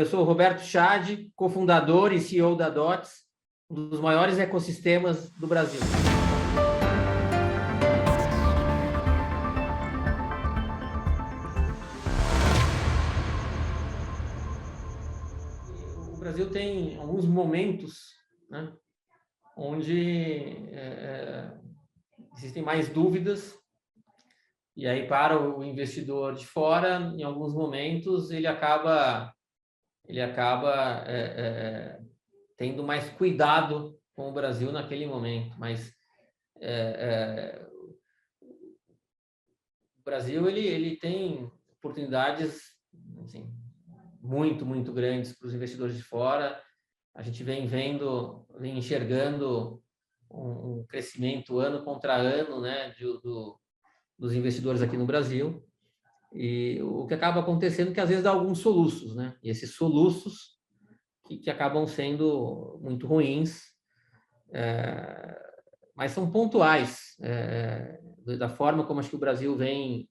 eu sou o Roberto Chad, cofundador e CEO da DOTS, um dos maiores ecossistemas do Brasil. O Brasil tem alguns momentos, né, onde existem mais dúvidas, e aí para o investidor de fora, em alguns momentos, ele acaba tendo mais cuidado com o Brasil naquele momento, mas o Brasil ele tem oportunidades assim, muito grandes para os investidores de fora. A gente vem enxergando um crescimento ano contra ano, né, dos investidores aqui no Brasil. E o que acaba acontecendo é que às vezes dá alguns soluços, né? E esses soluços que acabam sendo muito ruins, mas são pontuais, da forma como acho que o Brasil vem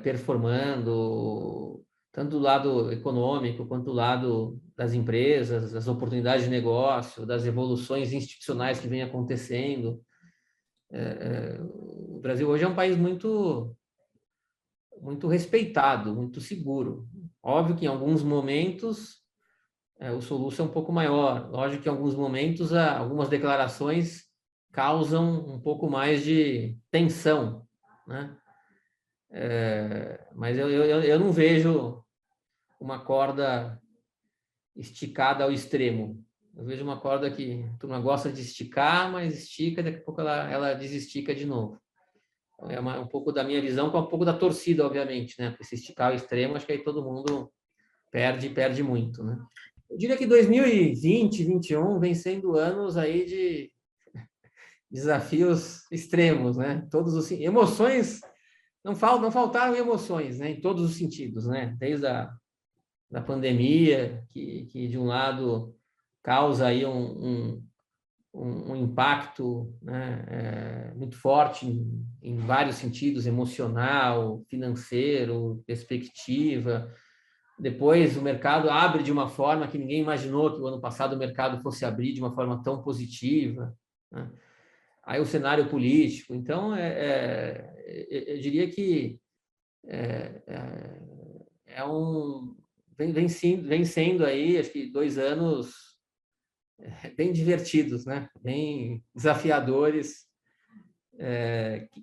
performando, tanto do lado econômico quanto do lado das empresas, das oportunidades de negócio, das evoluções institucionais que vêm acontecendo. O Brasil hoje é um país muito respeitado, muito seguro. Óbvio que em alguns momentos o soluço é um pouco maior. Lógico que em alguns momentos algumas declarações causam um pouco mais de tensão, né? Mas eu não vejo uma corda esticada ao extremo. Eu vejo uma corda que a turma gosta de esticar, mas estica, daqui a pouco ela desestica de novo. É um pouco da minha visão, com um pouco da torcida, obviamente, né? Porque se esticar ao extremo, acho que aí todo mundo perde muito, né? Eu diria que 2020, 2021 vem sendo anos aí de desafios extremos, né? Todos os emoções não faltaram emoções, né? Em todos os sentidos, né? Desde da pandemia, que de um lado causa aí um impacto, né, muito forte em vários sentidos, emocional, financeiro, perspectiva. Depois o mercado abre de uma forma que ninguém imaginou que o ano passado o mercado fosse abrir de uma forma tão positiva, né? Aí o cenário político. Então, eu diria que vem sendo aí, acho que 2 anos bem divertidos, né? Bem desafiadores,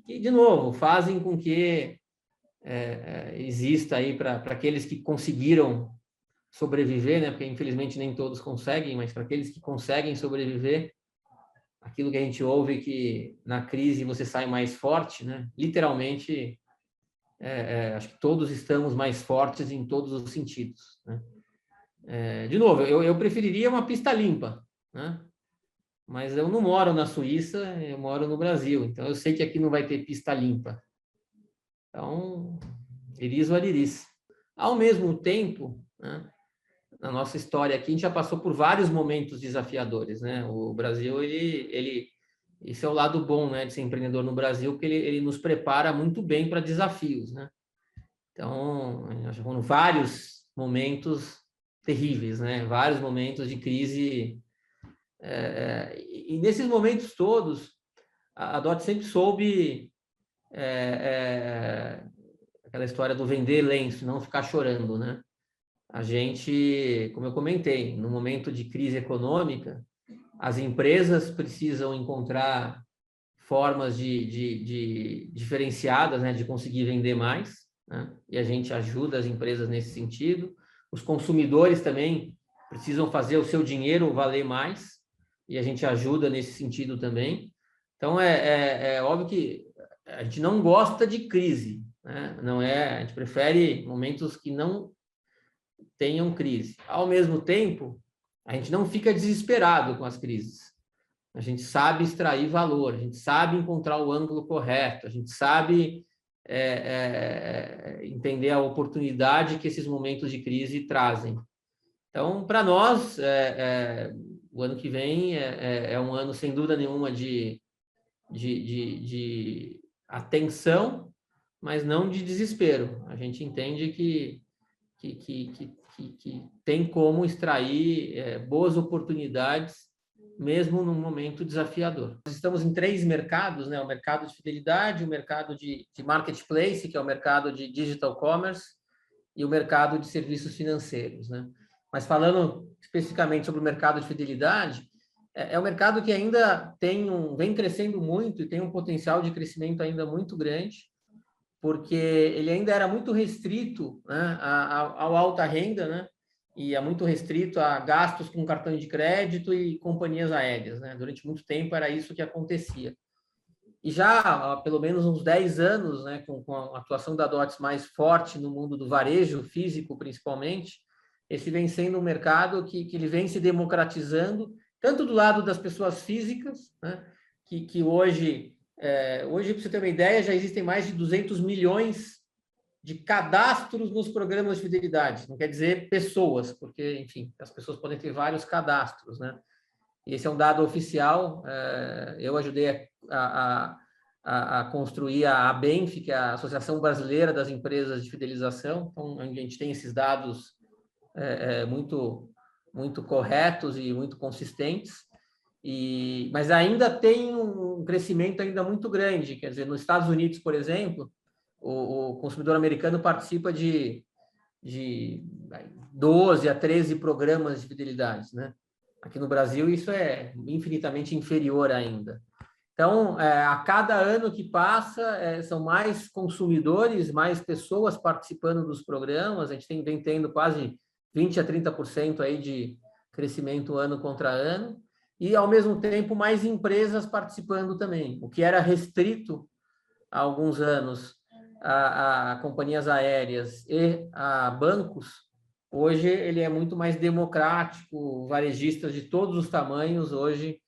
que, de novo, fazem com que exista aí para aqueles que conseguiram sobreviver, né? Porque infelizmente nem todos conseguem, mas para aqueles que conseguem sobreviver, aquilo que a gente ouve que na crise você sai mais forte, né? Literalmente, acho que todos estamos mais fortes em todos os sentidos, né? De novo, eu preferiria uma pista limpa, né? Mas eu não moro na Suíça, eu moro no Brasil, então eu sei que aqui não vai ter pista limpa. Então, iris ou ariris. Ao mesmo tempo, né, na nossa história aqui, a gente já passou por vários momentos desafiadores, né? O Brasil, esse é o lado bom, né, de ser empreendedor no Brasil, porque ele nos prepara muito bem para desafios, né? Então, nós já foram vários momentos terríveis, né? Vários momentos de crise. E nesses momentos todos, a DOT sempre soube aquela história do vender lenço, não ficar chorando, né? A gente, como eu comentei, no momento de crise econômica, as empresas precisam encontrar formas de diferenciadas, né, de conseguir vender mais, né? E a gente ajuda as empresas nesse sentido. Os consumidores também precisam fazer o seu dinheiro valer mais, e a gente ajuda nesse sentido também. Então, é óbvio que a gente não gosta de crise, né? Não a gente prefere momentos que não tenham crise. Ao mesmo tempo, a gente não fica desesperado com as crises. A gente sabe extrair valor, a gente sabe encontrar o ângulo correto, a gente sabe entender a oportunidade que esses momentos de crise trazem. Então, para nós, o ano que vem é um ano, sem dúvida nenhuma, de atenção, mas não de desespero. A gente entende que que tem como extrair boas oportunidades, mesmo num momento desafiador. Nós estamos em 3 mercados, né? O mercado de fidelidade, o mercado de marketplace, que é o mercado de digital commerce, e o mercado de serviços financeiros, né? Mas falando especificamente sobre o mercado de fidelidade, é um mercado que ainda vem crescendo muito e tem um potencial de crescimento ainda muito grande, porque ele ainda era muito restrito, né, ao alta renda, né, e é muito restrito a gastos com cartão de crédito e companhias aéreas, né? Durante muito tempo era isso que acontecia. E já há pelo menos uns 10 anos, né, com a atuação da DOTS mais forte no mundo do varejo físico, principalmente, esse vem sendo um mercado que ele vem se democratizando, tanto do lado das pessoas físicas, né, que hoje, para você ter uma ideia, já existem mais de 200 milhões de cadastros nos programas de fidelidade. Não quer dizer pessoas, porque, enfim, as pessoas podem ter vários cadastros, né? E esse é um dado oficial. Eu ajudei a construir a ABENF, que é a Associação Brasileira das Empresas de Fidelização. Então, a gente tem esses dados muito, muito corretos e muito consistentes. Mas ainda tem um crescimento ainda muito grande. Quer dizer, nos Estados Unidos, por exemplo, o consumidor americano participa de 12 a 13 programas de fidelidade, né? Aqui no Brasil, isso é infinitamente inferior ainda. Então, a cada ano que passa, são mais consumidores, mais pessoas participando dos programas. A gente vem tendo quase 20% a 30% aí de crescimento ano contra ano. E, ao mesmo tempo, mais empresas participando também. O que era restrito há alguns anos a companhias aéreas e a bancos, hoje ele é muito mais democrático. Varejistas de todos os tamanhos hoje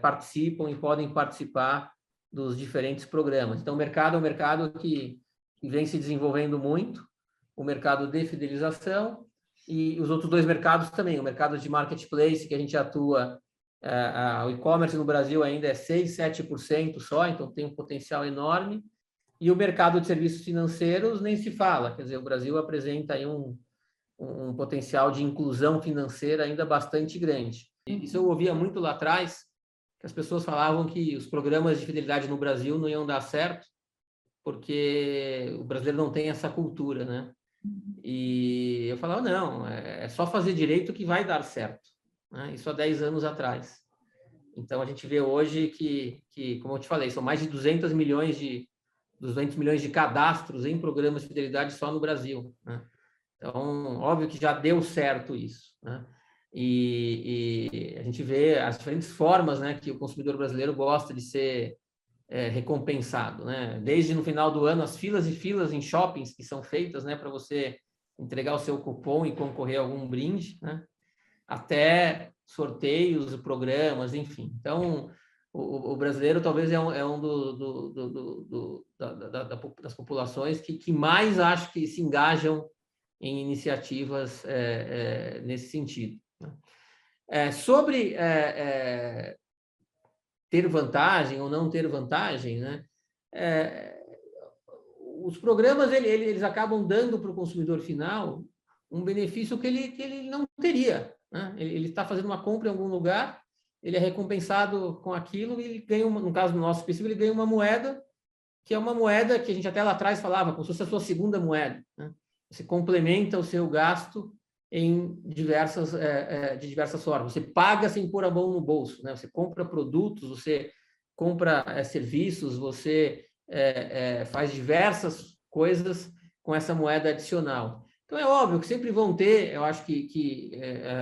participam e podem participar dos diferentes programas. Então, o mercado é um mercado que vem se desenvolvendo muito, o mercado de fidelização e os outros 2 mercados também, o mercado de marketplace, que a gente atua, o e-commerce no Brasil ainda é 6%, 7% só, então tem um potencial enorme, e o mercado de serviços financeiros nem se fala. Quer dizer, o Brasil apresenta aí um potencial de inclusão financeira ainda bastante grande. Isso eu ouvia muito lá atrás, que as pessoas falavam que os programas de fidelidade no Brasil não iam dar certo, porque o brasileiro não tem essa cultura, né? E eu falava, não, é só fazer direito que vai dar certo, né? Isso há 10 anos atrás. Então, a gente vê hoje que, como eu te falei, são mais de 200 milhões de cadastros em programas de fidelidade só no Brasil, né? Então, óbvio que já deu certo isso, né? E a gente vê as diferentes formas, né, que o consumidor brasileiro gosta de ser recompensado, né? Desde no final do ano, as filas e filas em shoppings que são feitas, né, para você entregar o seu cupom e concorrer a algum brinde, né? Até sorteios, programas, enfim. Então, o brasileiro talvez é um das populações que mais acho que se engajam em iniciativas nesse sentido, né? Sobre ter vantagem ou não ter vantagem, né? Os programas eles acabam dando para o consumidor final um benefício que ele não teria, né? Ele está fazendo uma compra em algum lugar, ele é recompensado com aquilo e ele ganha, no caso do nosso específico, ele ganha uma moeda, que é uma moeda que a gente até lá atrás falava, como se fosse a sua segunda moeda, né? Você complementa o seu gasto de diversas formas. Você paga sem pôr a mão no bolso, né? Você compra produtos, você compra serviços, você faz diversas coisas com essa moeda adicional. Então, é óbvio que sempre vão ter, eu acho que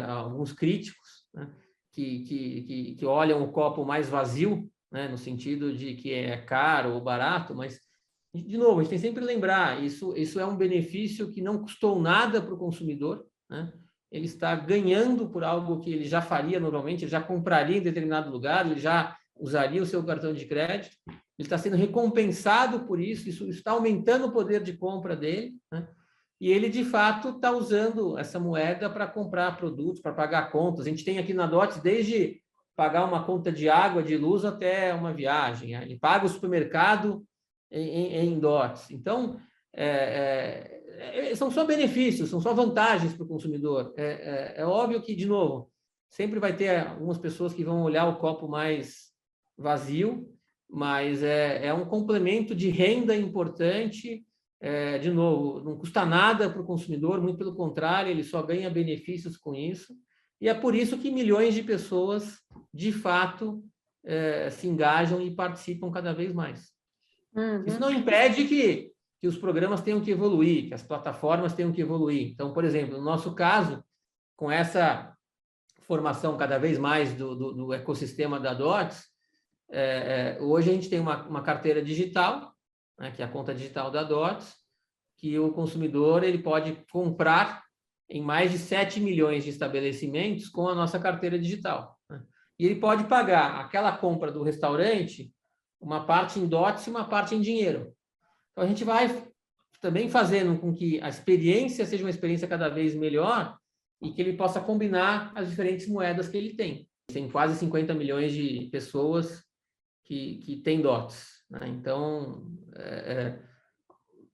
alguns críticos, né, que olham o copo mais vazio, né, no sentido de que é caro ou barato, mas, de novo, a gente tem sempre que lembrar, isso é um benefício que não custou nada para o consumidor, né? Ele está ganhando por algo que ele já faria normalmente, ele já compraria em determinado lugar, ele já usaria o seu cartão de crédito, ele está sendo recompensado por isso está aumentando o poder de compra dele, né? E ele, de fato, está usando essa moeda para comprar produtos, para pagar contas. A gente tem aqui na DOTS desde pagar uma conta de água, de luz, até uma viagem. Ele paga o supermercado em DOTS. Então, são só benefícios, são só vantagens para o consumidor. É óbvio que, de novo, sempre vai ter algumas pessoas que vão olhar o copo mais vazio, mas é um complemento de renda importante. De novo, não custa nada para o consumidor, muito pelo contrário, ele só ganha benefícios com isso. E é por isso que milhões de pessoas, de fato, se engajam e participam cada vez mais. Uhum. Isso não impede que os programas tenham que evoluir, que as plataformas tenham que evoluir. Então, por exemplo, no nosso caso, com essa formação cada vez mais do ecossistema da DOTS, hoje a gente tem uma carteira digital, né, que é a conta digital da DOTS, que o consumidor ele pode comprar em mais de 7 milhões de estabelecimentos com a nossa carteira digital, né? E ele pode pagar aquela compra do restaurante, uma parte em DOTS e uma parte em dinheiro. Então, a gente vai também fazendo com que a experiência seja uma experiência cada vez melhor e que ele possa combinar as diferentes moedas que ele tem. Tem quase 50 milhões de pessoas que têm DOTS, né? Então,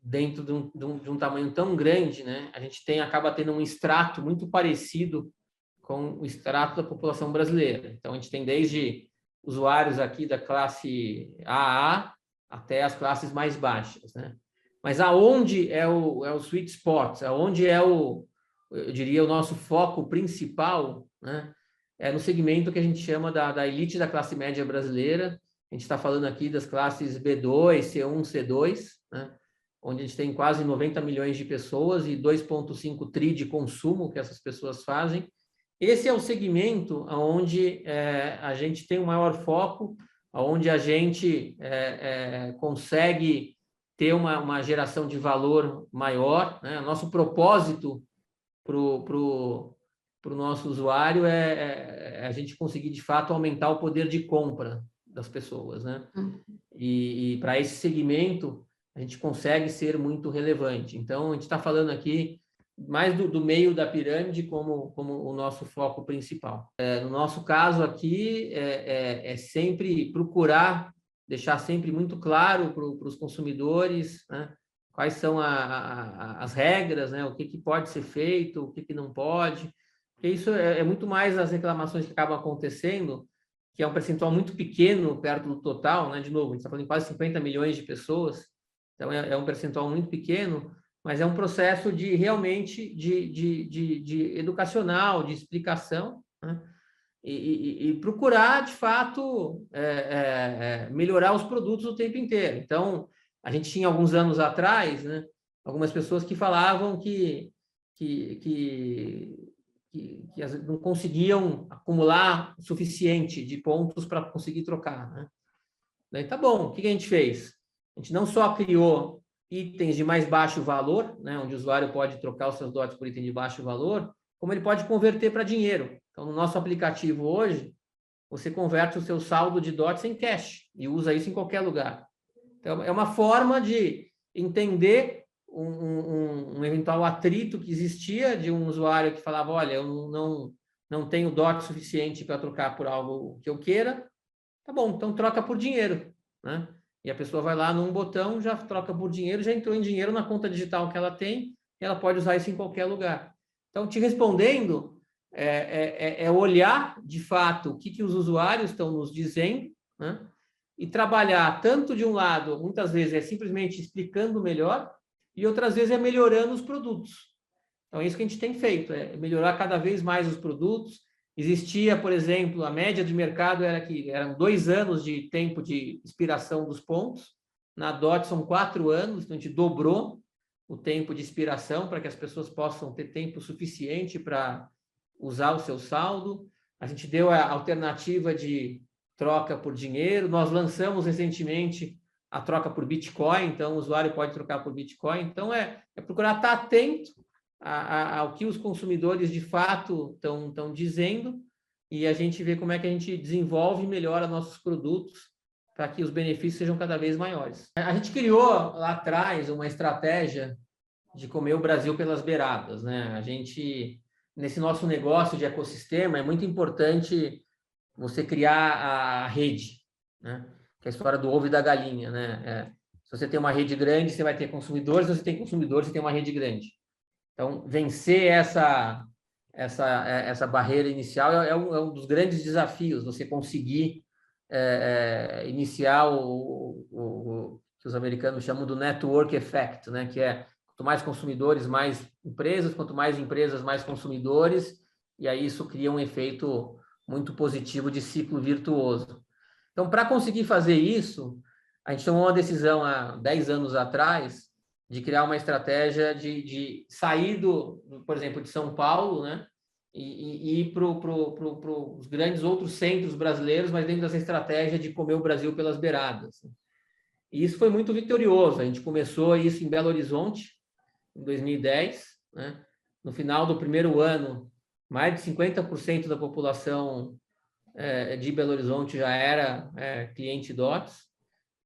dentro de um tamanho tão grande, né, a gente acaba tendo um extrato muito parecido com o extrato da população brasileira. Então, a gente tem desde usuários aqui da classe AA até as classes mais baixas, né? Mas aonde é o sweet spot, aonde eu diria, o nosso foco principal, né, é no segmento que a gente chama da elite da classe média brasileira. A gente está falando aqui das classes B2, C1, C2, né, onde a gente tem quase 90 milhões de pessoas e 2,5 tri de consumo que essas pessoas fazem. Esse é o segmento onde a gente tem o maior foco, onde a gente consegue ter uma geração de valor maior, né? O nosso propósito para o nosso usuário é a gente conseguir, de fato, aumentar o poder de compra das pessoas, né? E para esse segmento, a gente consegue ser muito relevante. Então, a gente está falando aqui mais do meio da pirâmide como o nosso foco principal. No nosso caso aqui, sempre procurar deixar sempre muito claro para os consumidores, né, quais são as regras, né, o que pode ser feito, o que não pode. Porque isso é muito mais as reclamações que acabam acontecendo, que é um percentual muito pequeno perto do total, né? De novo, a gente está falando de quase 50 milhões de pessoas, então é um percentual muito pequeno, mas é um processo de realmente de educacional, de explicação, né? E procurar, de fato, melhorar os produtos o tempo inteiro. Então, a gente tinha alguns anos atrás, né, algumas pessoas que falavam que não conseguiam acumular o suficiente de pontos para conseguir trocar, né? Daí tá bom, o que a gente fez? A gente não só criou itens de mais baixo valor, né, onde o usuário pode trocar os seus DOTs por item de baixo valor, como ele pode converter para dinheiro. Então, no nosso aplicativo hoje, você converte o seu saldo de DOTs em cash e usa isso em qualquer lugar. Então, é uma forma de entender um eventual atrito que existia de um usuário que falava, olha, eu não tenho DOT suficiente para trocar por algo que eu queira. Tá bom, então troca por dinheiro, né? E a pessoa vai lá num botão, já troca por dinheiro, já entrou em dinheiro na conta digital que ela tem, e ela pode usar isso em qualquer lugar. Então, te respondendo, olhar, de fato, o que os usuários estão nos dizendo, né? E trabalhar tanto de um lado, muitas vezes é simplesmente explicando melhor, e outras vezes é melhorando os produtos. Então, é isso que a gente tem feito, é melhorar cada vez mais os produtos. Existia, por exemplo, a média de mercado era que eram 2 anos de tempo de expiração dos pontos. Na DOT são 4 anos, então a gente dobrou o tempo de expiração para que as pessoas possam ter tempo suficiente para usar o seu saldo. A gente deu a alternativa de troca por dinheiro. Nós lançamos recentemente a troca por Bitcoin, então o usuário pode trocar por Bitcoin. Então, é procurar estar atento ao que os consumidores de fato estão dizendo, e a gente vê como é que a gente desenvolve e melhora nossos produtos para que os benefícios sejam cada vez maiores. A gente criou lá atrás uma estratégia de comer o Brasil pelas beiradas, né? A gente, nesse nosso negócio de ecossistema, é muito importante você criar a rede, né? Que é a história do ovo e da galinha, né? Se você tem uma rede grande, você vai ter consumidores. Se você tem consumidores, você tem uma rede grande. Então, vencer essa barreira inicial é um dos grandes desafios, você conseguir iniciar o que os americanos chamam do network effect, né? Que é quanto mais consumidores, mais empresas, quanto mais empresas, mais consumidores, e aí isso cria um efeito muito positivo de ciclo virtuoso. Então, para conseguir fazer isso, a gente tomou uma decisão há 10 anos atrás de criar uma estratégia de sair por exemplo, de São Paulo, né? E ir para os grandes outros centros brasileiros, mas dentro dessa estratégia de comer o Brasil pelas beiradas. E isso foi muito vitorioso. A gente começou isso em Belo Horizonte, em 2010, né? No final do primeiro ano, mais de 50% da população de Belo Horizonte já era cliente DOTS,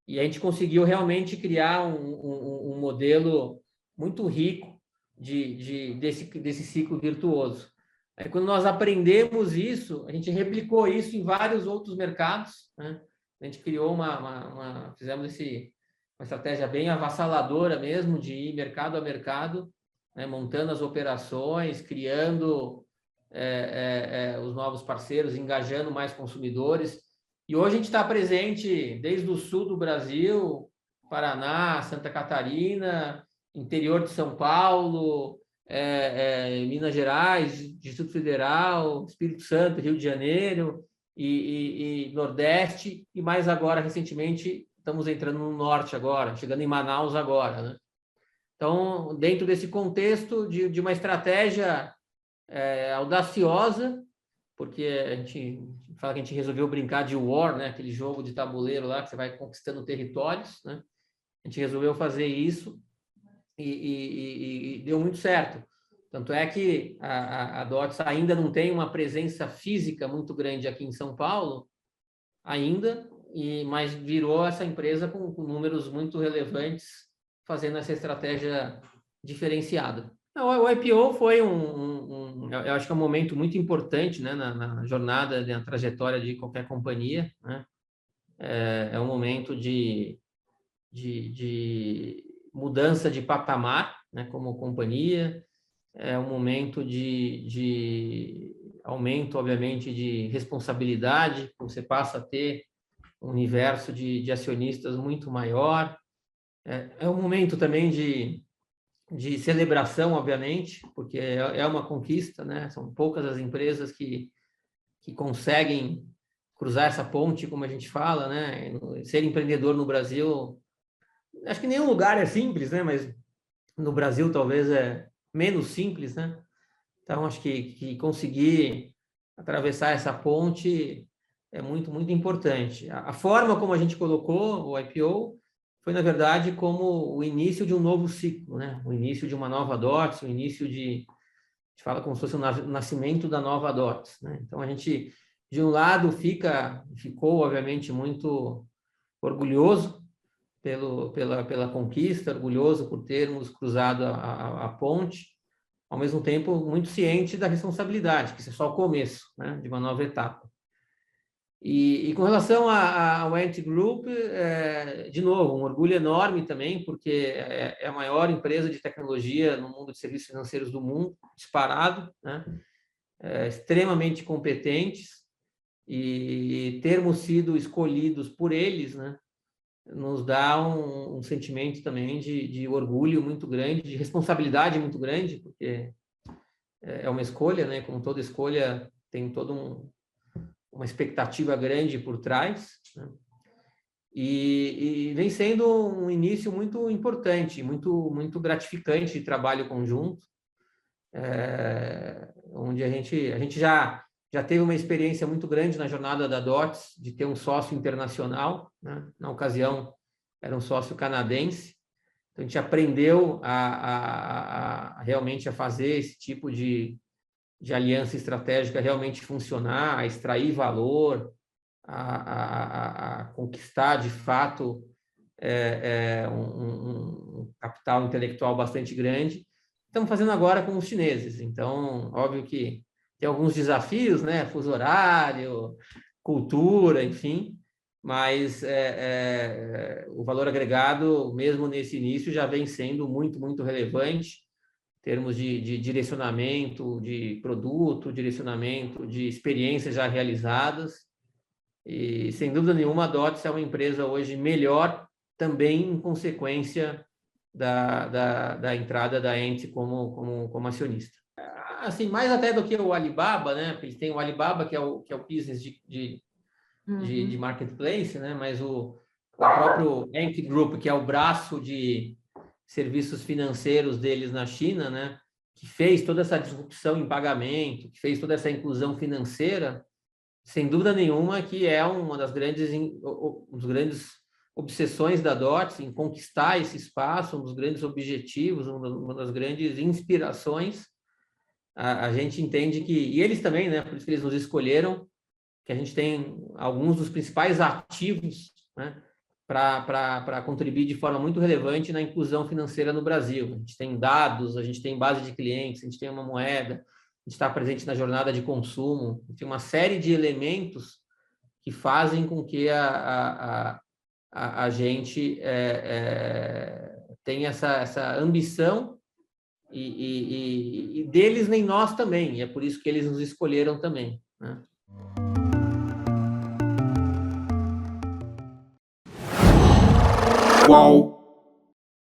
e a gente conseguiu realmente criar um modelo muito rico desse ciclo virtuoso. Aí, quando nós aprendemos isso, a gente replicou isso em vários outros mercados, né? A gente criou fizemos uma estratégia bem avassaladora mesmo, de ir mercado a mercado, né? Montando as operações, criando os novos parceiros, engajando mais consumidores. E hoje a gente está presente desde o sul do Brasil, Paraná, Santa Catarina, interior de São Paulo, Minas Gerais, Distrito Federal, Espírito Santo, Rio de Janeiro e Nordeste, e mais agora, recentemente, estamos entrando no Norte agora, chegando em Manaus agora, né? Então, dentro desse contexto de uma estratégia audaciosa, porque a gente fala que a gente resolveu brincar de War, né? Aquele jogo de tabuleiro lá que você vai conquistando territórios, né? A gente resolveu fazer isso e deu muito certo. Tanto é que a DOTS ainda não tem uma presença física muito grande aqui em São Paulo, ainda, mas virou essa empresa com números muito relevantes, fazendo essa estratégia diferenciada. O IPO foi eu acho que é um momento muito importante, né, na jornada, na trajetória de qualquer companhia, né? É um momento de mudança de patamar, né, como companhia, é um momento de aumento, obviamente, de responsabilidade, você passa a ter um universo de acionistas muito maior, é um momento também de celebração, obviamente, porque é uma conquista, né? São poucas as empresas que conseguem cruzar essa ponte, como a gente fala, né? Ser empreendedor no Brasil, acho que nenhum lugar é simples, né? Mas no Brasil talvez é menos simples, né? Então, acho que conseguir atravessar essa ponte é muito, muito importante. A forma como a gente colocou o IPO foi, na verdade, como o início de um novo ciclo, né? O início de uma nova DOTS, o início a gente fala como se fosse o nascimento da nova DOTS, né? Então, a gente, de um lado, ficou, obviamente, muito orgulhoso pela conquista, orgulhoso por termos cruzado a ponte, ao mesmo tempo muito ciente da responsabilidade, que isso é só o começo, né, de uma nova etapa. E com relação ao Ant Group, de novo, um orgulho enorme também, porque é a maior empresa de tecnologia no mundo de serviços financeiros do mundo, disparado, né? Extremamente competentes, e termos sido escolhidos por eles, né, nos dá um sentimento também de orgulho muito grande, de responsabilidade muito grande, porque é uma escolha, né? Como toda escolha tem toda uma expectativa grande por trás, né? E vem sendo um início muito importante, muito, muito gratificante de trabalho conjunto, onde a gente já teve uma experiência muito grande na jornada da DOTS, de ter um sócio internacional, né? Na ocasião, era um sócio canadense. Então, a gente aprendeu realmente a fazer esse tipo de aliança estratégica realmente funcionar, a extrair valor, a conquistar, de fato, um capital intelectual bastante grande. Estamos fazendo agora com os chineses. Então, óbvio que tem alguns desafios, né? Fuso horário, cultura, enfim, mas o valor agregado, mesmo nesse início, já vem sendo muito, muito relevante em termos de direcionamento de produto, direcionamento de experiências já realizadas. E, sem dúvida nenhuma, a DOTS é uma empresa hoje melhor, também em consequência da entrada da Ence como acionista. Assim, mais até do que o Alibaba, né? Porque tem o Alibaba, que é o business de marketplace, né? Mas o próprio Ant Group, que é o braço de serviços financeiros deles na China, né? Que fez toda essa disrupção em pagamento, que fez toda essa inclusão financeira, sem dúvida nenhuma que é uma das grandes obsessões da DOTS em conquistar esse espaço, um dos grandes objetivos, uma das grandes inspirações. A gente entende que, e eles também, né? Por isso que eles nos escolheram, que a gente tem alguns dos principais ativos, né, para contribuir de forma muito relevante na inclusão financeira no Brasil. A gente tem dados, a gente tem base de clientes, a gente tem uma moeda, a gente está presente na jornada de consumo, tem uma série de elementos que fazem com que a gente tenha essa ambição e deles nem nós também, e é por isso que eles nos escolheram também, né? Qual